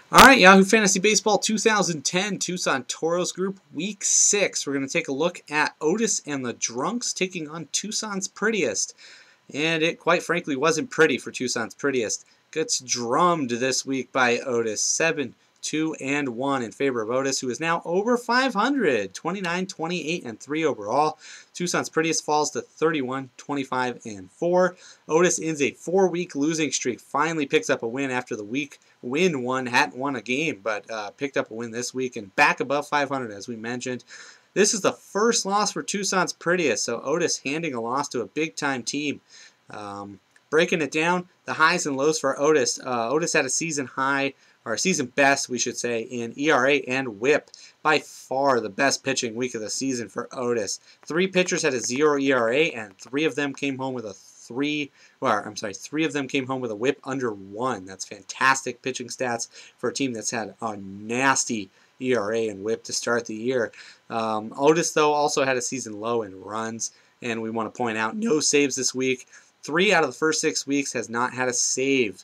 All right, Yahoo Fantasy Baseball 2010 Tucson Toros Group Week 6. We're going to take a look at Otis and the Drunks taking on Tucson's Prettiest. And it, quite frankly, wasn't pretty for Tucson's Prettiest. Gets drummed this week by Otis. 7-2-1 in favor of Otis, who is now over 500. 29-28-3 overall. Tucson's Prettiest falls to 31-25-4. Otis ends a 4-week losing streak. Finally picks up a win after the week win one. Hadn't won a game, but picked up a win this week and back above 500, as we mentioned. This is the first loss for Tucson's Prettiest, so Otis handing a loss to a big-time team. Breaking it down, the highs and lows for Otis. Otis had a season high, or a season best, we should say, in ERA and WHIP. By far the best pitching week of the season for Otis. 3 pitchers had a 0 ERA, and 3 of them came home with a 3 of them came home with a WHIP under 1. That's fantastic pitching stats for a team that's had a nasty ERA and WHIP to start the year. Otis, though, also had a season low in runs, and we want to point out no saves this week. 3 out of the first 6 weeks has not had a save.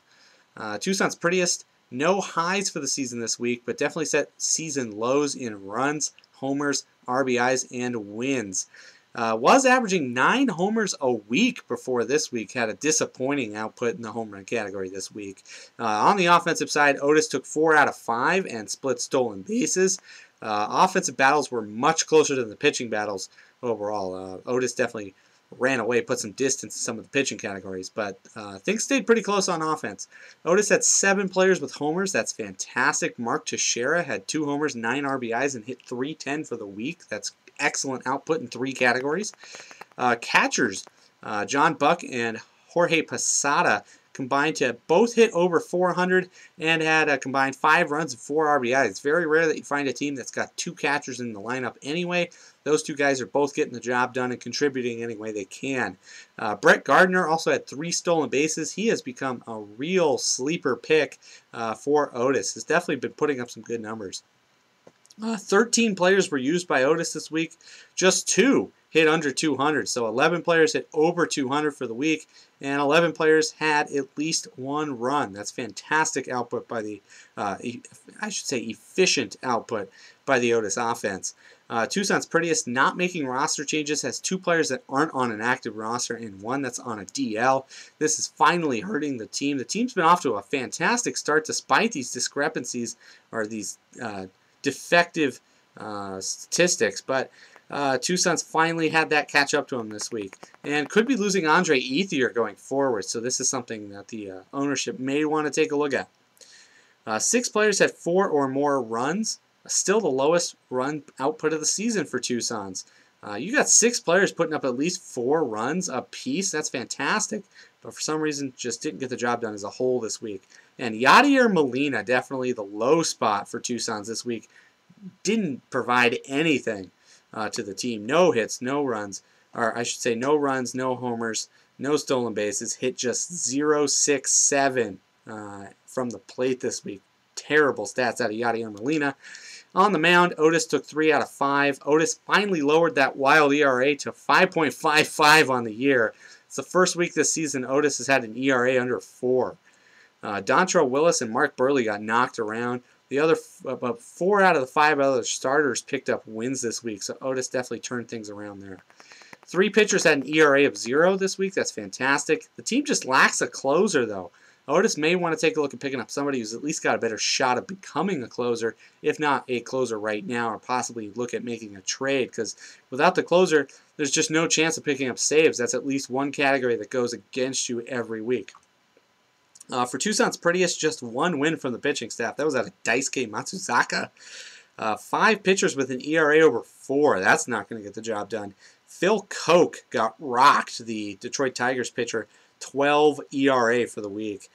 Tucson's Prettiest, no highs for the season this week, but definitely set season lows in runs, homers, RBIs, and wins. Was averaging 9 homers a week before this week. Had a disappointing output in the home run category this week. On the offensive side, Otis took 4 out of 5 and split stolen bases. Offensive battles were much closer than the pitching battles overall. Otis definitely ran away, put some distance in some of the pitching categories, but things stayed pretty close on offense. Otis had 7 players with homers. That's fantastic. Mark Teixeira had 2 homers, 9 RBIs, and hit .310 for the week. That's excellent output in 3 categories. Catchers, John Buck and Jorge Posada combined to both hit over 400 and had a combined 5 runs and 4 RBIs. It's very rare that you find a team that's got 2 catchers in the lineup anyway. Those 2 guys are both getting the job done and contributing any way they can. Brett Gardner also had 3 stolen bases. He has become a real sleeper pick for Otis. Has definitely been putting up some good numbers. 13 players were used by Otis this week. Just 2 hit under 200. So 11 players hit over 200 for the week, and 11 players had at least 1 run. That's fantastic output by the, efficient output by the Otis offense. Tucson's Prettiest, not making roster changes, has 2 players that aren't on an active roster and 1 that's on a DL. This is finally hurting the team. The team's been off to a fantastic start despite these discrepancies, or these defective statistics, but Tucson's finally had that catch up to him this week, and could be losing Andre Ethier going forward, so this is something that the ownership may want to take a look at. 6 players had 4 or more runs, still the lowest run output of the season for Tucson's. You got 6 players putting up at least 4 runs apiece. That's fantastic, but for some reason just didn't get the job done as a whole this week. And Yadier Molina, definitely the low spot for Tucson's this week. Didn't provide anything to the team. No hits, no runs, or I should say no runs, no homers, no stolen bases. Hit just .067 from the plate this week. Terrible stats out of Yadier Molina. On the mound, Otis took 3 out of 5. Otis finally lowered that wild ERA to 5.55 on the year. It's the first week this season Otis has had an ERA under 4. Dontrell Willis and Mark Burley got knocked around. The other, about 4 out of the 5 other starters picked up wins this week, so Otis definitely turned things around there. 3 pitchers had an ERA of 0 this week. That's fantastic. The team just lacks a closer, though. Otis may want to take a look at picking up somebody who's at least got a better shot of becoming a closer, if not a closer right now, or possibly look at making a trade, because without the closer, there's just no chance of picking up saves. That's at least one category that goes against you every week. For Tucson's Prettiest, just 1 win from the pitching staff. That was out of Daisuke Matsuzaka. 5 pitchers with an ERA over 4. That's not going to get the job done. Phil Koch got rocked, the Detroit Tigers pitcher. 12 ERA for the week.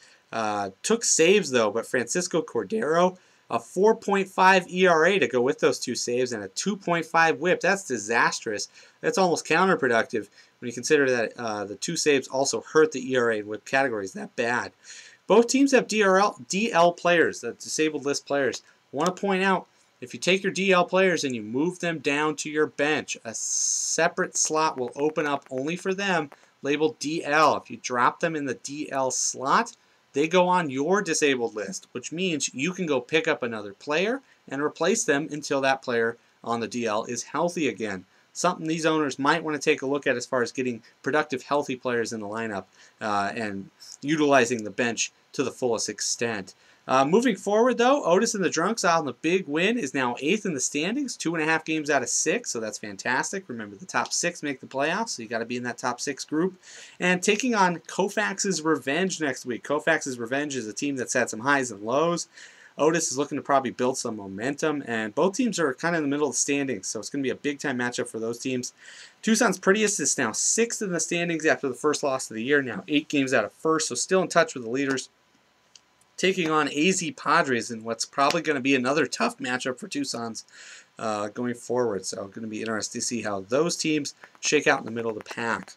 Took saves, though, but Francisco Cordero, a 4.5 ERA to go with those 2 saves, and a 2.5 WHIP. That's disastrous. That's almost counterproductive when you consider that the 2 saves also hurt the ERA and WHIP categories that bad. Both teams have DL players, the disabled list players. I want to point out, if you take your DL players and you move them down to your bench, a separate slot will open up only for them, labeled DL. If you drop them in the DL slot, they go on your disabled list, which means you can go pick up another player and replace them until that player on the DL is healthy again. Something these owners might want to take a look at as far as getting productive, healthy players in the lineup and utilizing the bench to the fullest extent. Moving forward, though, Otis and the Drunks out on the big win is now 8th in the standings, 2.5 games out of 6, so that's fantastic. Remember, the top 6 make the playoffs, so you got to be in that top 6 group. And taking on Koufax's Revenge next week. Koufax's Revenge is a team that's had some highs and lows. Otis is looking to probably build some momentum, and both teams are kind of in the middle of the standings, so it's going to be a big-time matchup for those teams. Tucson's Prettiest is now 6th in the standings after the first loss of the year, now 8 games out of 1st, so still in touch with the leaders. Taking on AZ Padres in what's probably going to be another tough matchup for Tucson's going forward. So going to be interesting to see how those teams shake out in the middle of the pack.